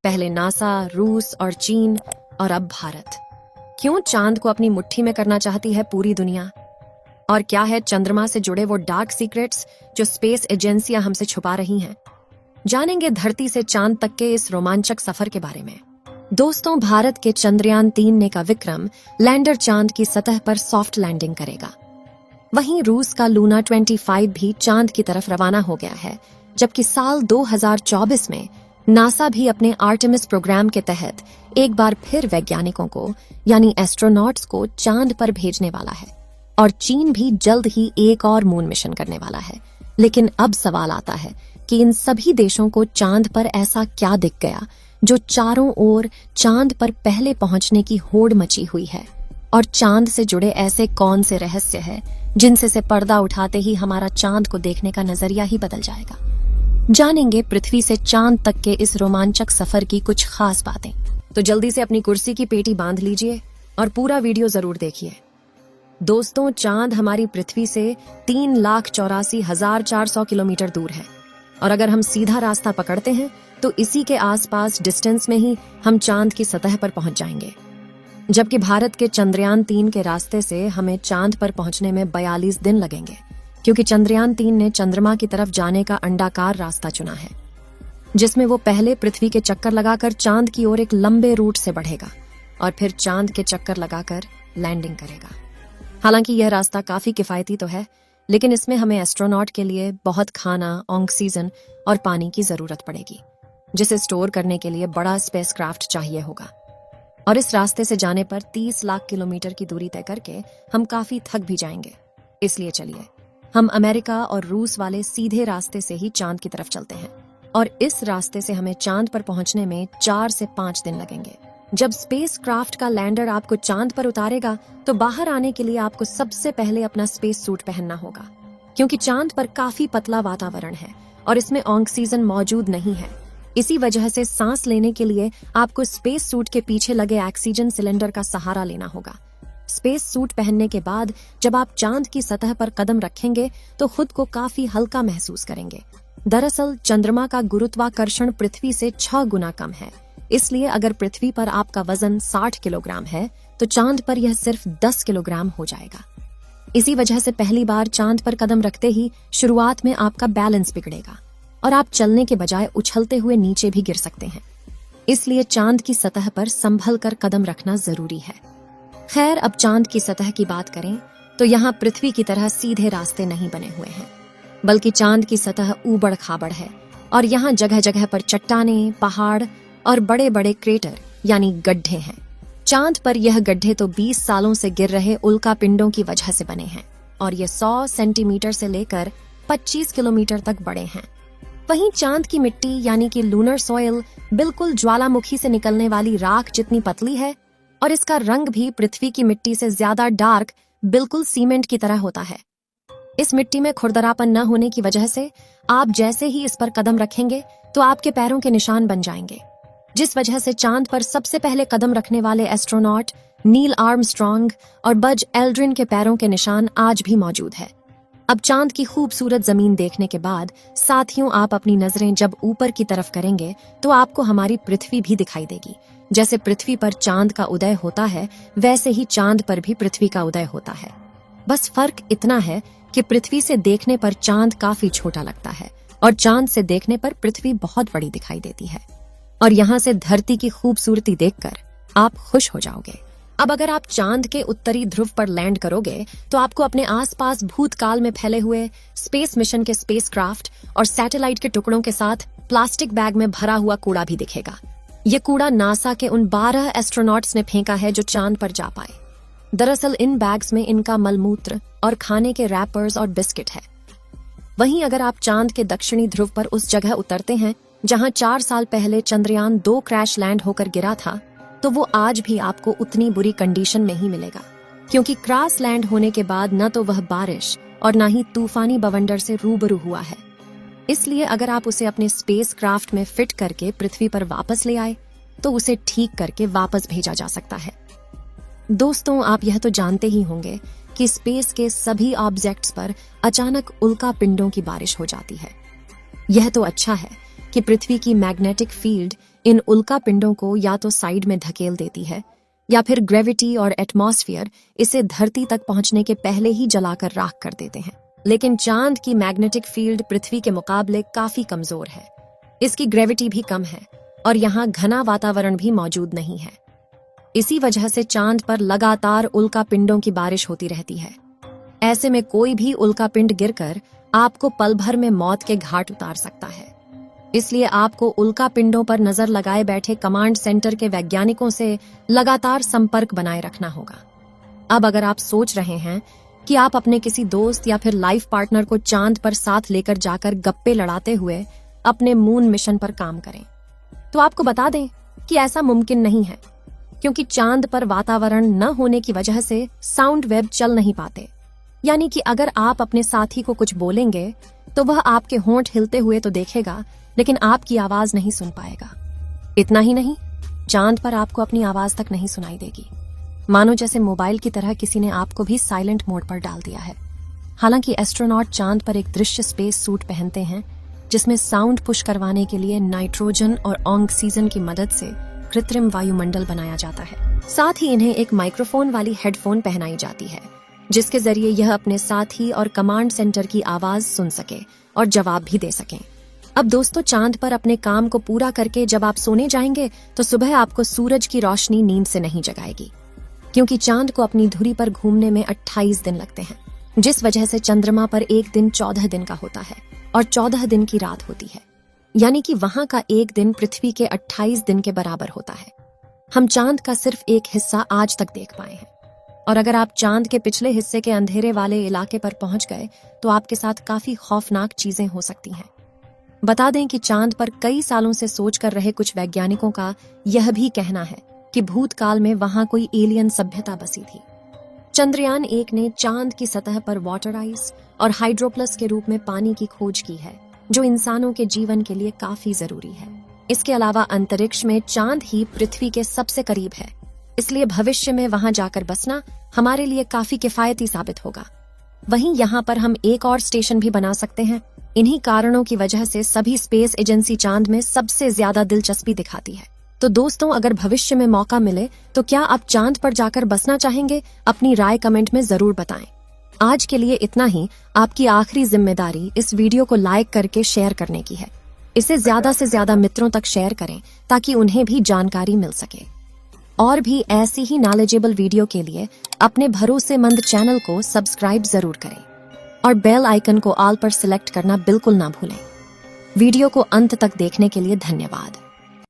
पहले नासा, रूस और चीन और अब भारत। क्यों चांद को अपनी मुट्ठी में करना चाहती है पूरी दुनिया? और क्या है चंद्रमा से जुड़े वो डार्क सीक्रेट्स जो स्पेस एजेंसियां हमसे छुपा रही हैं? जानेंगे धरती से चांद तक के इस रोमांचक सफर के बारे में। दोस्तों, भारत के चंद्रयान 3 ने का विक्रम लैंडर चांद की सतह पर सॉफ्ट लैंडिंग करेगा। वहीं रूस का लूना 25 भी चांद की तरफ रवाना हो गया है, जबकि साल 2024 में नासा भी अपने आर्टेमिस प्रोग्राम के तहत एक बार फिर वैज्ञानिकों को यानी एस्ट्रोनॉट्स को चांद पर भेजने वाला है। और चीन भी जल्द ही एक और मून मिशन करने वाला है। लेकिन अब सवाल आता है कि इन सभी देशों को चांद पर ऐसा क्या दिख गया जो चारों ओर चांद पर पहले पहुंचने की होड़ मची हुई है? और चांद से जुड़े ऐसे कौन से रहस्य हैं जिनसे से पर्दा उठाते ही हमारा चांद को देखने का नजरिया ही बदल जाएगा? जानेंगे पृथ्वी से चांद तक के इस रोमांचक सफर की कुछ खास बातें। तो जल्दी से अपनी कुर्सी की पेटी बांध लीजिए और पूरा वीडियो जरूर देखिए। दोस्तों, चांद हमारी पृथ्वी से 3,84,400 किलोमीटर दूर है और अगर हम सीधा रास्ता पकड़ते हैं तो इसी के आसपास डिस्टेंस में ही हम चांद की सतह पर पहुंच जाएंगे। जबकि भारत के चंद्रयान 3 के रास्ते से हमें चांद पर पहुंचने में 42 दिन लगेंगे, क्योंकि चंद्रयान 3 ने चंद्रमा की तरफ जाने का अंडाकार रास्ता चुना है, जिसमें वो पहले पृथ्वी के चक्कर लगाकर चांद की ओर एक लंबे रूट से बढ़ेगा और फिर चांद के चक्कर लगाकर लैंडिंग करेगा। हालांकि यह रास्ता काफी किफायती तो है, लेकिन इसमें हमें एस्ट्रोनॉट के लिए बहुत खाना, ऑक्सीजन और पानी की जरूरत पड़ेगी, जिसे स्टोर करने के लिए बड़ा स्पेसक्राफ्ट चाहिए होगा। और इस रास्ते से जाने पर 30 लाख किलोमीटर की दूरी तय करके हम काफी थक भी जाएंगे। इसलिए चलिए हम अमेरिका और रूस वाले सीधे रास्ते से ही चांद की तरफ चलते हैं और इस रास्ते से हमें चांद पर पहुंचने में 4 से 5 दिन लगेंगे। जब स्पेसक्राफ्ट का लैंडर आपको चांद पर उतारेगा तो बाहर आने के लिए आपको सबसे पहले अपना स्पेस सूट पहनना होगा, क्योंकि चांद पर काफी पतला वातावरण है और इसमें ऑक्सीजन मौजूद नहीं है। इसी वजह से सांस लेने के लिए आपको स्पेस सूट के पीछे लगे ऑक्सीजन सिलेंडर का सहारा लेना होगा। स्पेस सूट पहनने के बाद जब आप चांद की सतह पर कदम रखेंगे तो खुद को काफी हल्का महसूस करेंगे। दरअसल चंद्रमा का गुरुत्वाकर्षण पृथ्वी से 6 गुना कम है, इसलिए अगर पृथ्वी पर आपका वजन 60 किलोग्राम है तो चांद पर यह सिर्फ 10 किलोग्राम हो जाएगा। इसी वजह से पहली बार चांद पर कदम रखते ही शुरुआत में आपका बैलेंस बिगड़ेगा और आप चलने के बजाय उछलते हुए नीचे भी गिर सकते हैं। इसलिए चांद की सतह पर संभल कर कदम रखना जरूरी है। खैर, अब चांद की सतह की बात करें तो यहाँ पृथ्वी की तरह सीधे रास्ते नहीं बने हुए हैं, बल्कि चांद की सतह ऊबड़ खाबड़ है और यहाँ जगह जगह पर चट्टानें, पहाड़ और बड़े बड़े क्रेटर यानी गड्ढे हैं। चांद पर यह गड्ढे तो 20 सालों से गिर रहे उल्का पिंडों की वजह से बने हैं और ये 100 सेंटीमीटर से लेकर 25 किलोमीटर तक बड़े हैं। वहीं चांद की मिट्टी यानी कि लूनर सॉइल बिल्कुल ज्वालामुखी से निकलने वाली राख जितनी पतली है और इसका रंग भी पृथ्वी की मिट्टी से ज्यादा डार्क, बिल्कुल सीमेंट की तरह होता है। इस मिट्टी में खुरदरापन न होने की वजह से आप जैसे ही इस पर कदम रखेंगे तो आपके पैरों के निशान बन जाएंगे, जिस वजह से चांद पर सबसे पहले कदम रखने वाले एस्ट्रोनॉट नील आर्मस्ट्रॉन्ग और बज एल्ड्रिन के पैरों के निशान आज भी मौजूद है। अब चांद की खूबसूरत जमीन देखने के बाद साथियों, आप अपनी नजरें जब ऊपर की तरफ करेंगे तो आपको हमारी पृथ्वी भी दिखाई देगी। जैसे पृथ्वी पर चांद का उदय होता है, वैसे ही चांद पर भी पृथ्वी का उदय होता है। बस फर्क इतना है कि पृथ्वी से देखने पर चांद काफी छोटा लगता है और चांद से देखने पर पृथ्वी बहुत बड़ी दिखाई देती है। और यहाँ से धरती की खूबसूरती देखकर आप खुश हो जाओगे। अब अगर आप चांद के उत्तरी ध्रुव पर लैंड करोगे तो आपको अपने आसपास भूतकाल में फैले हुए स्पेस मिशन के स्पेसक्राफ्ट और सैटेलाइट के टुकड़ों के साथ प्लास्टिक बैग में भरा हुआ कूड़ा भी दिखेगा। ये कूड़ा नासा के उन 12 एस्ट्रोनॉट्स ने फेंका है जो चांद पर जा पाए। दरअसल इन बैग्स में इनका मलमूत्र और खाने के रैपर्स और बिस्किट है। वहीं अगर आप चांद के दक्षिणी ध्रुव पर उस जगह उतरते हैं जहां 4 साल पहले चंद्रयान 2 क्रैश लैंड होकर गिरा था, तो वो आज भी आपको उतनी बुरी कंडीशन में ही मिलेगा, क्योंकि क्रैश लैंड होने के बाद न तो वह बारिश और न ही तूफानी बवंडर से रूबरू हुआ है। इसलिए अगर आप उसे अपने स्पेस क्राफ्ट में फिट करके पृथ्वी पर वापस ले आए तो उसे ठीक करके वापस भेजा जा सकता है। दोस्तों, आप यह तो जानते ही होंगे कि स्पेस के सभी ऑब्जेक्ट्स पर अचानक उल्का पिंडों की बारिश हो जाती है। यह तो अच्छा है कि पृथ्वी की मैग्नेटिक फील्ड इन उल्का पिंडों को या तो साइड में धकेल देती है या फिर ग्रेविटी और एटमॉस्फेयर इसे धरती तक पहुंचने के पहले ही जलाकर राख कर देते हैं। लेकिन चांद की मैग्नेटिक फील्ड पृथ्वी के मुकाबले काफी कमजोर है। इसकी ग्रेविटी भी कम है और यहाँ घना वातावरण भी मौजूद नहीं है। इसी वजह से चांद पर लगातार उल्का पिंडों की बारिश होती रहती है। ऐसे में कोई भी उल्का पिंड गिरकर आपको पल भर में मौत के घाट उतार सकता है। इसलिए आपको उल्का पिंडों पर नजर लगाए बैठे कमांड सेंटर के वैज्ञानिकों से लगातार संपर्क बनाए रखना होगा। अब अगर आप सोच रहे हैं कि आप अपने किसी दोस्त या फिर लाइफ पार्टनर को चांद पर साथ लेकर जाकर गप्पे लड़ाते हुए अपने मून मिशन पर काम करें, तो आपको बता दें कि ऐसा मुमकिन नहीं है, क्योंकि चांद पर वातावरण न होने की वजह से साउंड वेव चल नहीं पाते। यानी कि अगर आप अपने साथी को कुछ बोलेंगे तो वह आपके होंठ हिलते हुए तो देखेगा, लेकिन आपकी आवाज नहीं सुन पाएगा। इतना ही नहीं, चांद पर आपको अपनी आवाज तक नहीं सुनाई देगी, मानो जैसे मोबाइल की तरह किसी ने आपको भी साइलेंट मोड पर डाल दिया है। हालांकि एस्ट्रोनॉट चांद पर एक दृश्य स्पेस सूट पहनते हैं जिसमें साउंड पुश करवाने के लिए नाइट्रोजन और ऑक्सीजन की मदद से कृत्रिम वायुमंडल बनाया जाता है। साथ ही इन्हें एक माइक्रोफोन वाली हेडफोन पहनाई जाती है, जिसके जरिए यह अपने साथी और कमांड सेंटर की आवाज सुन सके और जवाब भी दे सकें। अब दोस्तों, चांद पर अपने काम को पूरा करके जब आप सोने जाएंगे तो सुबह आपको सूरज की रोशनी नींद से नहीं जगाएगी, क्योंकि चांद को अपनी धुरी पर घूमने में 28 दिन लगते हैं, जिस वजह से चंद्रमा पर एक दिन 14 दिन का होता है और 14 दिन की रात होती है। यानी कि वहां का एक दिन पृथ्वी के 28 दिन के बराबर होता है। हम चांद का सिर्फ एक हिस्सा आज तक देख पाए हैं, और अगर आप चांद के पिछले हिस्से के अंधेरे वाले इलाके पर पहुंच गए तो आपके साथ काफी खौफनाक चीजें हो सकती हैं। बता दें कि चांद पर कई सालों से सोच कर रहे कुछ वैज्ञानिकों का यह भी कहना है कि भूतकाल में वहां कोई एलियन सभ्यता बसी थी। चंद्रयान 1 ने चांद की सतह पर वाटर आइस और हाइड्रोप्लस के रूप में पानी की खोज की है, जो इंसानों के जीवन के लिए काफी जरूरी है। इसके अलावा अंतरिक्ष में चांद ही पृथ्वी के सबसे करीब है, इसलिए भविष्य में वहां जाकर बसना हमारे लिए काफी किफायती साबित होगा। वहीं यहाँ पर हम एक और स्टेशन भी बना सकते हैं। इन्हीं कारणों की वजह से सभी स्पेस एजेंसी चांद में सबसे ज्यादा दिलचस्पी दिखाती है। तो दोस्तों, अगर भविष्य में मौका मिले तो क्या आप चांद पर जाकर बसना चाहेंगे? अपनी राय कमेंट में जरूर बताएं। आज के लिए इतना ही। आपकी आखिरी जिम्मेदारी इस वीडियो को लाइक करके शेयर करने की है। इसे ज्यादा से ज्यादा मित्रों तक शेयर करें ताकि उन्हें भी जानकारी मिल सके। और भी ऐसी ही नॉलेजेबल वीडियो के लिए अपने भरोसेमंद चैनल को सब्सक्राइब जरूर करें और बेल आइकन को ऑल पर सिलेक्ट करना बिल्कुल ना भूलें। वीडियो को अंत तक देखने के लिए धन्यवाद।